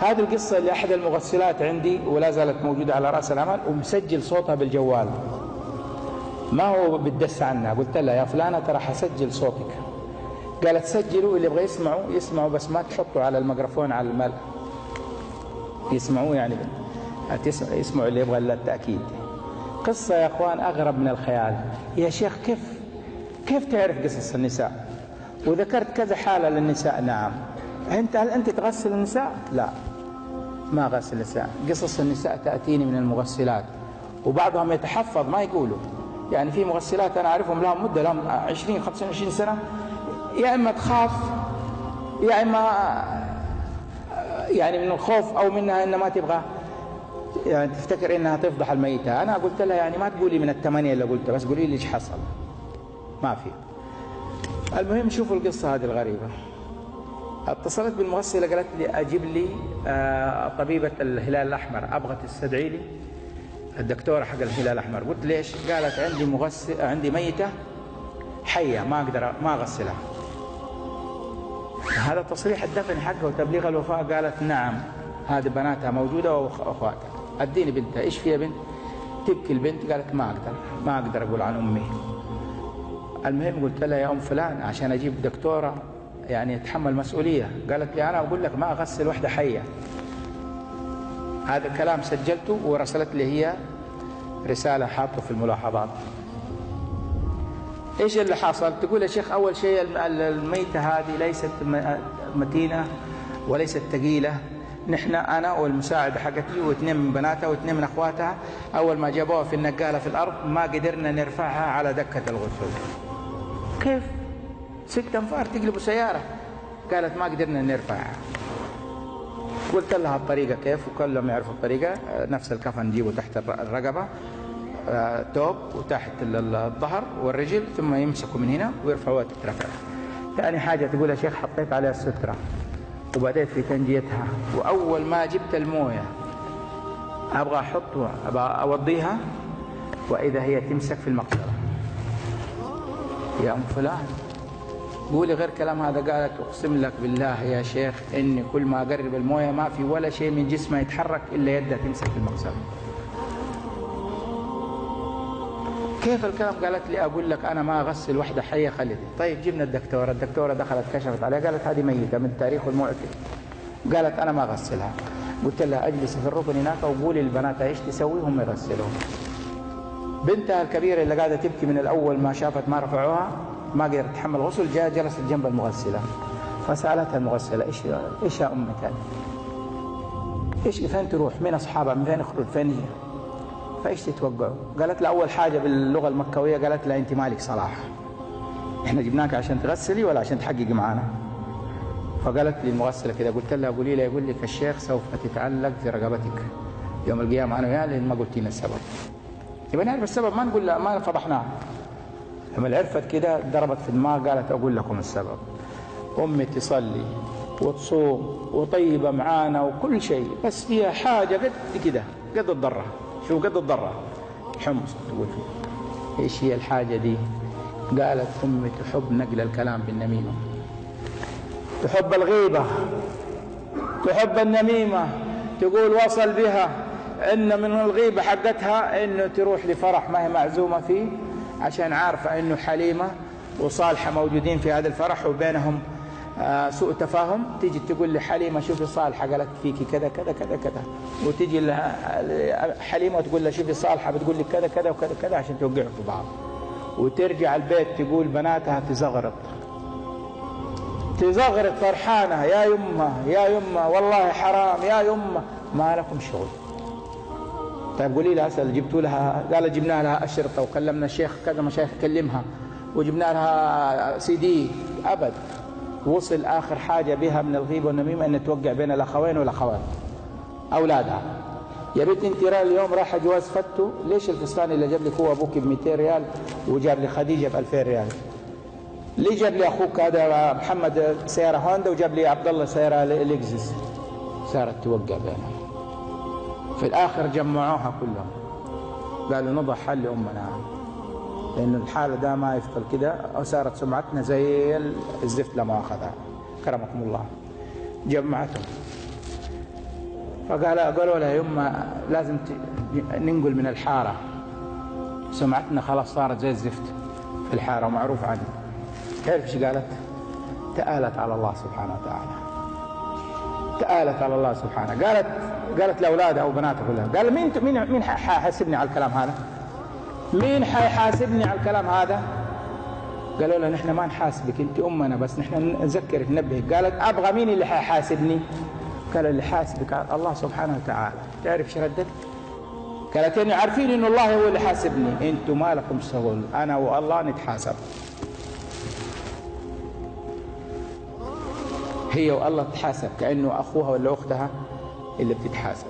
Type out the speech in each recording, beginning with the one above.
هذه القصة لأحد المغسلات عندي ولا زالت موجودة على رأس العمل، ومسجل صوتها بالجوال، ما هو بتدس عنها. قلت لها يا فلانة ترى حسجل صوتك. قالت سجلوا، اللي يبغى يسمعوا بس ما تحطوا على الميكروفون على الملأ، يسمعوه يعني يسمعوا اللي يبغى التأكيد. قصة يا أخوان أغرب من الخيال. يا شيخ كيف تعرف قصص النساء؟ وذكرت كذا حالة للنساء. نعم. هل أنت تغسل النساء؟ لا، ما غسل النساء. قصص النساء تأتيني من المغسلات، وبعضهم يتحفظ ما يقولوا. يعني في مغسلات أنا أعرفهم لهم مدة، لهم 20-25 سنة، يا إما تخاف يا إما يعني من الخوف أو منها إنها ما تبغى يعني تفتكر إنها تفضح الميتة. أنا قلت لها يعني ما تقولي من الثمانية اللي قلتها، بس قولي لي إيش حصل. ما في. المهم شوفوا القصة هذه الغريبة. اتصلت بالمغسلة قالت لي أجيب لي طبيبة الهلال الأحمر، أبغى تستدعي لي الدكتورة حق الهلال الأحمر. قلت ليش؟ قالت عندي ميتة حية ما أغسلها. هذا تصريح الدفن حقه وتبليغ الوفاة. قالت نعم، هذه بناتها موجودة وأخواتها، أديني بنتها. إيش فيها بنت؟ تبكي البنت. قالت ما أقدر أقول عن أمي. المهم قلت لها يا أم فلان عشان أجيب دكتورة يعني يتحمل مسؤولية. قالت لي أنا أقول لك ما أغسل وحدة حية. هذا الكلام سجلته ورسلت لي هي رسالة حاطه في الملاحظات. إيش اللي حصل؟ تقول يا شيخ أول شيء الميتة هذه ليست متينة وليست ثقيلة. نحن أنا والمساعدة حقتي واثنين من بناتها واثنين من أخواتها أول ما جابوها في النقالة في الأرض ما قدرنا نرفعها على دكة الغسل. كيف؟ 6 أنفار تقلبوا سيارة. قالت ما قدرنا نرفعها. قلت لها الطريقة كيف، وكلهم يعرفوا الطريقة. نفس الكفن نجيبه تحت الرقبة، توب، وتحت الظهر والرجل، ثم يمسكوا من هنا ويرفعوها تترفع. ثاني حاجة تقول يا شيخ حطيت عليها السترة وبدأت في تنجيتها، وأول ما جبت الموية أبغى أحطها أبغى أوضيها وإذا هي تمسك في المقصرة. يا أم فلان قولي غير كلام هذا. قالت أقسم لك بالله يا شيخ إني كل ما أقرب الموية ما في ولا شيء من جسمها يتحرك إلا يدها تمسك في المقصرة. كيف الكلام؟ قالت لي أقول لك أنا ما أغسل وحدة حية خليتي. طيب جبنا الدكتورة دخلت كشفت عليها قالت هذه ميتة من تاريخ الموعد. قالت أنا ما أغسلها. قلت لها أجلس في الركن هناك وقولي للبنات إيش تسوي هم يغسلوهم. بنتها الكبيرة اللي قاعدة تبكي من الأول ما شافت ما رفعوها ما قدرت تتحمل الغسل، جلست جنب المغسلة فسألتها المغسلة إيش يا أمك هذه؟ إيش فين تروح؟ مين أصحابها؟ من فين يخرج؟ فين هي؟ فايش تتوقعوا؟ قالت لا أول حاجة باللغة المكوية قالت لا أنت مالك صلاح، إحنا جبناك عشان تغسلي ولا عشان تحققي معانا؟ فقالت لي المغسلة كذا. قلت لها قولي لي يقول لك الشيخ سوف تتعلق في رقبتك يوم القيامة أنا وياه لأن ما قلتينا السبب. يبقى نعرف السبب ما نقول لا ما فضحناه. لما عرفت كذا ضربت في دماغ قالت أقول لكم السبب. أمي تصلي وتصوم وطيبة معانا وكل شيء بس فيها حاجة قد كده قد الضرة. شوف قد الضرة حمص تقول فيه. ايش هي الحاجة دي؟ قالت أمي تحب نقل الكلام بالنميمة، تحب الغيبة، تحب النميمة. تقول وصل بها إن من الغيبة حقتها إنه تروح لفرح ما هي معزومة فيه عشان عارفة إنه حليمة وصالحة موجودين في هذا الفرح وبينهم سوء تفاهم. تيجي تقول لحليمة شوفي صالحة قالت فيكي كذا كذا كذا كذا، وتيجي حليمة وتقول لها شوفي صالحة بتقول لك كذا كذا وكذا كذا عشان توقعوا في بعض. وترجع البيت تقول بناتها تزغرط فرحانة يا يمه يا يمه والله حرام يا يمه ما لكم شغل. طيب قولي لها أسأل جبتوا لها؟ قال جبنا لها أشرطة وكلمنا الشيخ كذا مشايخ كلمها وجبنا لها CD. أبد. وصل آخر حاجة بها من الغيبة والنميمة أن توقع بين الأخوين والأخوات أولادها. يا بنت انت اليوم راح جواز فتو، ليش الفستان اللي جاب لك هو أبوك ب200 ريال وجاب لي خديجة ب2000 ريال؟ ليه جاب لي أخوك هذا محمد سيارة هوندا وجاب لي عبد الله سيارة لكزس؟ صارت توقع بينهم. في الآخر جمعوها كلهم قالوا نضع حل لأمنا لأن الحالة ده ما يفضل كده وصارت سمعتنا زي الزفت لما أخذها كرمكم الله. جمعتهم قالوا لها يما لازم ننقل من الحارة، سمعتنا خلاص صارت زي الزفت في الحارة ومعروف عنها. تعرف ايش قالت؟ تآلت على الله سبحانه وتعالى، تآلت على الله سبحانه. قالت لأولادها أو بناتها كلها، قال مين حيحاسبني على الكلام هذا؟ مين حيحاسبني على الكلام هذا؟ قالوا لها نحن ما نحاسبك، انت امنا، بس نحن نذكرك ننبهك. قالت ابغى مين اللي حيحاسبني؟ قال اللي حاسبك الله سبحانه وتعالى. تعرف ايش ردت؟ قالت اني عارفين انه الله هو اللي حاسبني، انتم ما لكم شغل، انا والله نتحاسب. هي والله تتحاسب، كانه اخوها ولا اختها اللي بتتحاسب.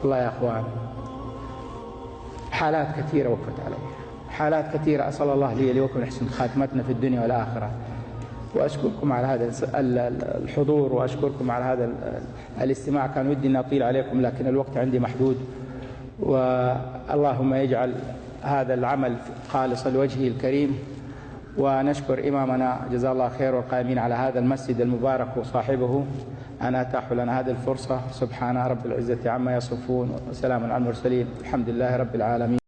والله يا اخوان حالات كثيره وقفت علي، حالات كثيرة. أسأل الله لي ولكم يحسن خاتمتنا في الدنيا والآخرة. وأشكركم على هذا الحضور، وأشكركم على هذا الاستماع. كان ودي أن أطيل عليكم لكن الوقت عندي محدود. واللهم يجعل هذا العمل خالصا لوجهه الكريم. ونشكر إمامنا جزاه الله خير والقائمين على هذا المسجد المبارك وصاحبه أن أتاحوا لنا هذه الفرصة. سبحان رب العزة عما يصفون، وسلام على المرسلين، الحمد لله رب العالمين.